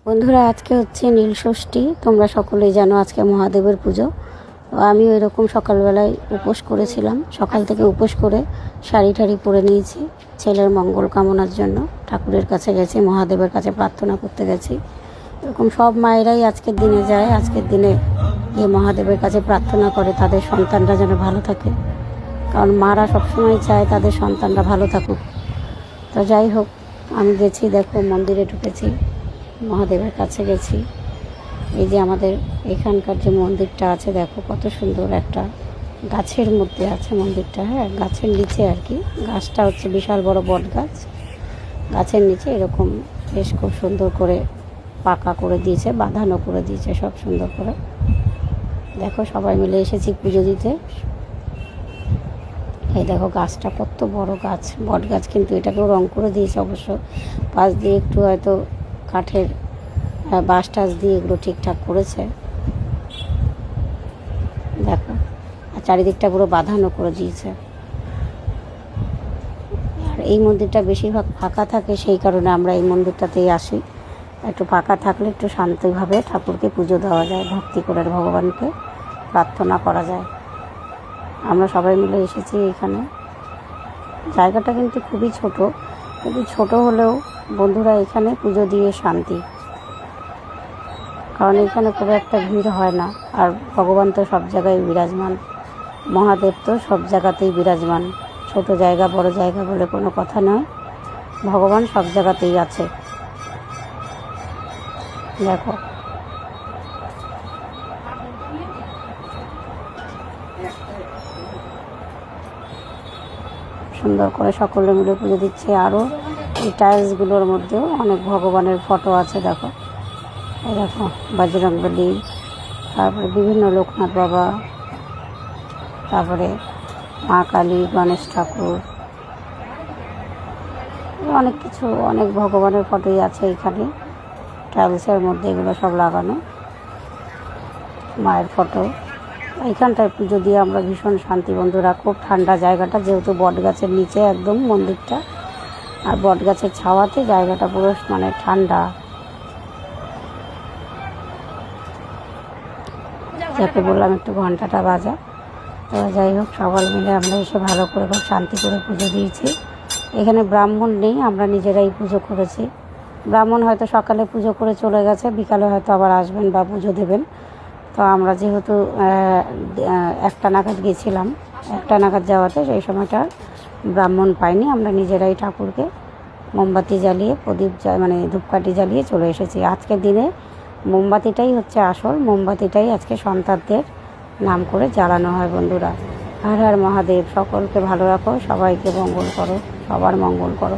বন্ধুরা, আজকে হচ্ছে নীল ষষ্ঠী। তোমরা সকলেই জানো আজকে মহাদেবের পুজো। আমি ওই রকম সকালবেলায় উপোস করেছিলাম। সকাল থেকে উপোস করে শাড়ি টাড়ি পরে নিয়েছি ছেলের মঙ্গল কামনার জন্য। ঠাকুরের কাছে গেছি, মহাদেবের কাছে প্রার্থনা করতে গেছি। এরকম সব মায়েরাই আজকের দিনে যায়, আজকের দিনে গিয়ে মহাদেবের কাছে প্রার্থনা করে তাদের সন্তানরা যেন ভালো থাকে। কারণ মারা সবসময় চায় তাদের সন্তানরা ভালো থাকুক। তো যাই হোক, আমি গেছি, দেখো মন্দিরে ঢুকেছি, মহাদেবের কাছে গেছি। এই যে আমাদের এখানকার যে মন্দিরটা আছে, দেখো কত সুন্দর, একটা গাছের মধ্যে আছে মন্দিরটা। হ্যাঁ, গাছের নিচে আর কি। গাছটা হচ্ছে বিশাল বড় বট গাছ। গাছের নিচে এরকম বেশ খুব সুন্দর করে পাকা করে দিয়েছে, বাঁধানো করে দিয়েছে সব সুন্দর করে। দেখো সবাই মিলে এসেছি পুজো দিতে। এই দেখো গাছটা কত বড় গাছ, বট গাছ, কিন্তু এটাকেও রং করে দিয়েছে অবশ্য। পাশ দিয়ে একটু হয়তো কাঠের বাঁশ টাস দিয়ে এগুলো ঠিকঠাক করেছে। দেখো, আর চারিদিকটা পুরো বাঁধানো করে দিয়েছে। আর এই মন্দিরটা বেশিরভাগ ফাঁকা থাকে, সেই কারণে আমরা এই মন্দিরটাতেই আসি। একটু ফাঁকা থাকলে একটু শান্তিভাবে ঠাকুরকে পুজো দেওয়া যায়, ভক্তি করে ভগবানকে প্রার্থনা করা যায়। আমরা সবাই মিলে এসেছি এখানে। জায়গাটা কিন্তু খুবই ছোট, কিন্তু ছোট হলেও বন্ধুরা এখানে পুজো দিয়ে শান্তি। কারণ এখানে খুব একটা ভিড় হয় না। আর ভগবান তো সব জায়গায় বিরাজমান, মহাদেব তো সব জায়গাতেই বিরাজমান। ছোট জায়গা বড় জায়গা বলে কোনো কথা নয়, ভগবান সব জায়গাতেই আছে। দেখো সুন্দর করে সকলে মিলে পুজো দিচ্ছে। আরও এই টাইলসগুলোর মধ্যেও অনেক ভগবানের ফটো আছে। দেখো, এই দেখো বজরংবলী, তারপরে বিভিন্ন লোকনাথ বাবা, তারপরে মা কালী, গণেশ ঠাকুর, অনেক কিছু, অনেক ভগবানের ফটোই আছে এখানে। টাইলসের মধ্যে এগুলো সব লাগানো মায়ের ফটো। এইখানটায় পুজো দিয়ে আমরা ভীষণ শান্তি বন্ধুরা। খুব ঠান্ডা জায়গাটা, যেহেতু বট গাছের নিচে একদম মন্দিরটা, আর বট গাছের ছাওয়াতে জায়গাটা পুরো মানে ঠান্ডা। যাকে বললাম একটু ঘন্টাটা বাজা। তো যাই হোক, সবাই মিলে আমরা এসে ভালো করে খুব শান্তি করে পুজো দিয়েছি। এখানে ব্রাহ্মণ নেই, আমরা নিজেরাই পুজো করেছি। ব্রাহ্মণ হয়তো সকালে পুজো করে চলে গেছে, বিকালে হয়তো আবার আসবেন বা পুজো দেবেন। তো আমরা যেহেতু 1টা নাগাদ গেছিলাম, 1টা নাগাদ যাওয়াতে সেই সময়টা ব্রাহ্মণ পাইনি। আমরা নিজেরাই ঠাকুরকে মোমবাতি জ্বালিয়ে, প্রদীপ মানে ধূপকাঠি জ্বালিয়ে চলে এসেছি। আজকের দিনে মোমবাতিটাই হচ্ছে আসল, মোমবাতিটাই আজকে সন্তানদের নাম করে জ্বালানো হয় বন্ধুরা। হর হর মহাদেব, সকলকে ভালো রাখো, সবাইকে মঙ্গল করো, সবার মঙ্গল করো।